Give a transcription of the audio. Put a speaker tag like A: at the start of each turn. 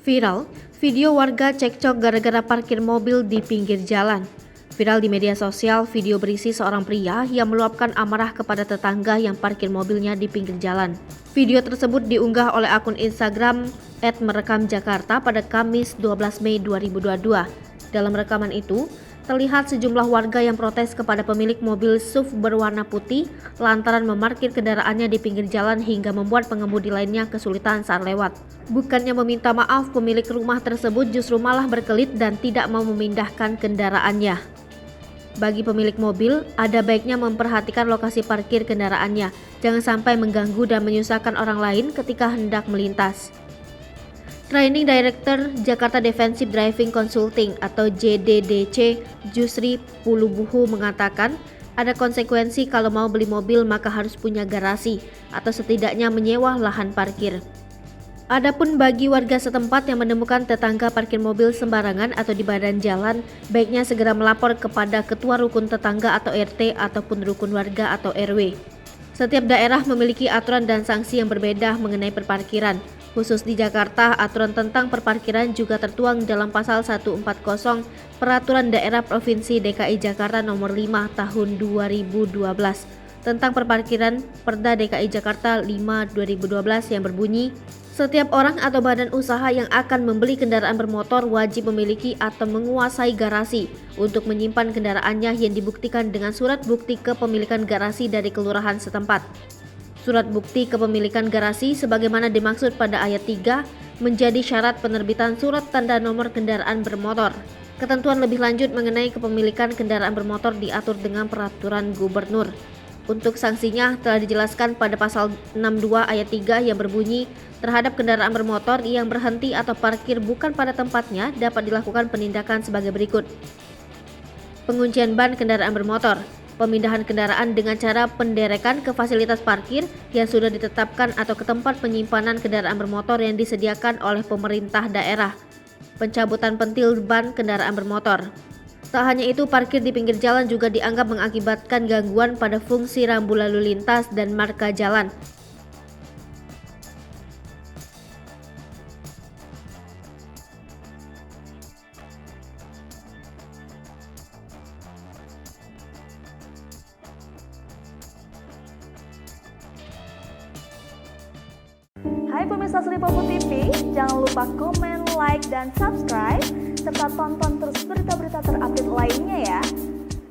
A: Viral, video warga cekcok gara-gara parkir mobil di pinggir jalan. Viral di media sosial, video berisi seorang pria yang meluapkan amarah kepada tetangga yang parkir mobilnya di pinggir jalan. Video tersebut diunggah oleh akun Instagram @merekamjakarta pada Kamis 12 Mei 2022. Dalam rekaman itu, terlihat sejumlah warga yang protes kepada pemilik mobil SUV berwarna putih lantaran memarkir kendaraannya di pinggir jalan hingga membuat pengemudi lainnya kesulitan saat lewat. Bukannya meminta maaf, pemilik rumah tersebut justru malah berkelit dan tidak mau memindahkan kendaraannya. Bagi pemilik mobil, ada baiknya memperhatikan lokasi parkir kendaraannya, jangan sampai mengganggu dan menyusahkan orang lain ketika hendak melintas. Training Director Jakarta Defensive Driving Consulting atau JDDC Jusri Pulubuhu mengatakan ada konsekuensi kalau mau beli mobil maka harus punya garasi atau setidaknya menyewa lahan parkir. Adapun bagi warga setempat yang menemukan tetangga parkir mobil sembarangan atau di badan jalan, baiknya segera melapor kepada ketua rukun tetangga atau RT ataupun rukun warga atau RW. Setiap daerah memiliki aturan dan sanksi yang berbeda mengenai perparkiran. Khusus di Jakarta, aturan tentang perparkiran juga tertuang dalam pasal 140 Peraturan Daerah Provinsi DKI Jakarta nomor 5 tahun 2012 tentang perparkiran Perda DKI Jakarta 5/2012 yang berbunyi, setiap orang atau badan usaha yang akan membeli kendaraan bermotor wajib memiliki atau menguasai garasi untuk menyimpan kendaraannya yang dibuktikan dengan surat bukti kepemilikan garasi dari kelurahan setempat. Surat bukti kepemilikan garasi sebagaimana dimaksud pada ayat 3 menjadi syarat penerbitan surat tanda nomor kendaraan bermotor. Ketentuan lebih lanjut mengenai kepemilikan kendaraan bermotor diatur dengan peraturan gubernur. Untuk sanksinya telah dijelaskan pada pasal 62 ayat 3 yang berbunyi terhadap kendaraan bermotor yang berhenti atau parkir bukan pada tempatnya dapat dilakukan penindakan sebagai berikut. Penguncian ban kendaraan bermotor, pemindahan kendaraan dengan cara penderekan ke fasilitas parkir yang sudah ditetapkan atau ke tempat penyimpanan kendaraan bermotor yang disediakan oleh pemerintah daerah, pencabutan pentil ban kendaraan bermotor. Tak hanya itu, parkir di pinggir jalan juga dianggap mengakibatkan gangguan pada fungsi rambu lalu lintas dan marka jalan.
B: Hai pemirsa Sri Popo TV, jangan lupa komen, like, dan subscribe, serta tonton terus berita-berita terupdate lainnya ya.